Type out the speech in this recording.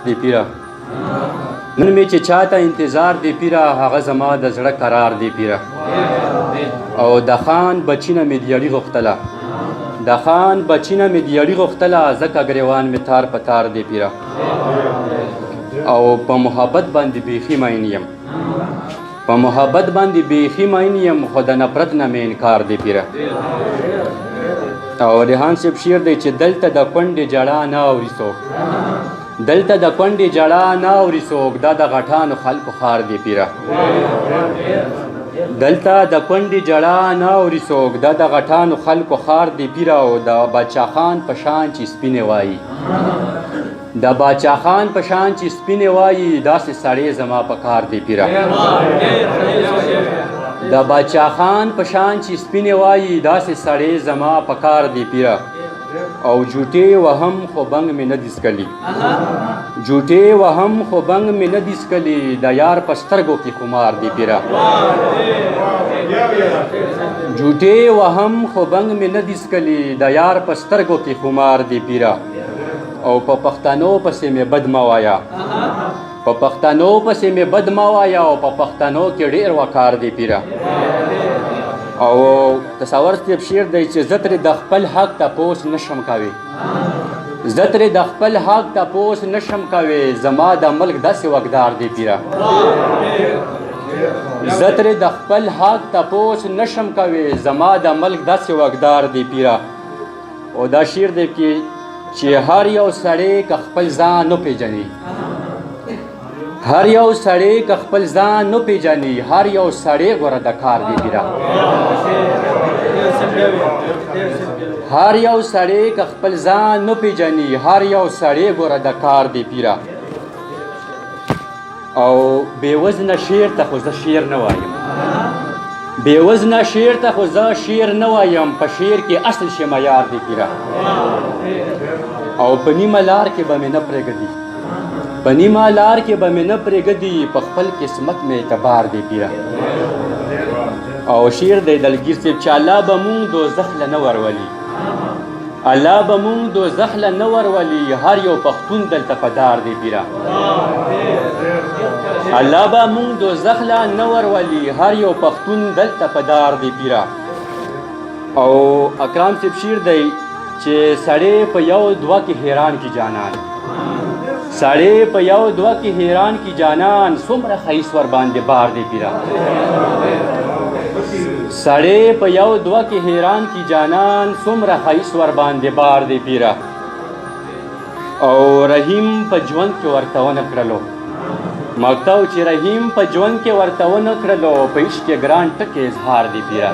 دی پیره نن مې چې چاته انتظار دی پیره هغه زما د زړه قرار دی پیره او د خان بچی نه مې دیاړي غوښتله د خان بچی نه مې دیاړي غوښتله ځکه ګریوان مې تار په تار دی پیره او په محبت باندې بیخي مین یم په محبت باندې بیخي مین یم خو د نفرت نه مې انکار دی پیره او ریحان صاحب شعر دی چې دلته د کونډې جړه نه اوري څوک دلته د کونډې جړه نه اوري څوک دا د غټانو خلکو خار دی پیره دلته د کونډې جړه نه اوري څوک دا د غټانو خلکو خار دی پیره او د باچا خان په شان چې سپینې وایي د باچا خان په شان چې سپینې وایي داسې سړی زما په کار دی پیره د باچا خان په شان چې سپینې وایي داسې سړی زما په کار دی پیره او جوټې وهم خو بنګ مې نه دي څکلي جوټې وهم خو بنګ مې نه دي څکلي د یار په سترګو کې خمار دی پیره جوټې وهم خو بنګ مې نه دي څکلي د یار په سترګو کې خمار دی پیره او په پښتنو پسې مې بد مه وایه په پښتنو پسې مې بد مه وایه او په پښتنو کې ډېر وقار دی پیره او تصور صاحب شعر دی چې زه ترې د خپل حق تپوس نشم کوي زه ترې د خپل حق تپوس نشم کوي زما د ملک داسې واکدار دی پیره زه ترې د خپل حق تپوس نشم کوي زما د ملک داسې واکدار دی پیره او دا شعر دی چې هر یو سړی که خپل ځان نه پیژني هر یو سړی که خپل ځان نه پیژني هر یو سړی غوره د کار دی پیره هر یو سړی که خپل ځان نه پیژني هر یو سړی غوره د کار دی پیره او بېوزنه شعر ته خو زه شعر نه وایم بېوزنه شعر ته خو زه شعر نه وایم په شعر کې اصل شي معیار دی پیره او په نیمه لار کې به مې نه پرېږدي په نیمه لار کې به مې نه پرېږدي په خپل قسمت مې اعتبار دی پیره او شعر دی دلګیر صاحب چې الله به مونږ دوزخ له نه ورولي الله به مونږ دوزخ له نه ورولي هر یو پښتون دلته په دار دی پیره الله به مونږ دوزخ له نه ورولي هر یو پښتون دلته په دار دی پیره او اکرام صاحب شعر دی چې سړی په یو دوه کې حیران کی جانان سړی په یو دوه کې حیران کی جانان څومره ښایست ور باندې بار دی پیره سړی په یو دوه کې حیران کی جانان څومره ښایست ور باندې بار دی پیره او رحیم په ژوند کې ورته ونه کړلو مقطع چې رحیم په ژوند کې ورته ونه کړلو په عشق کې ګران ټکې اظهار دی پیره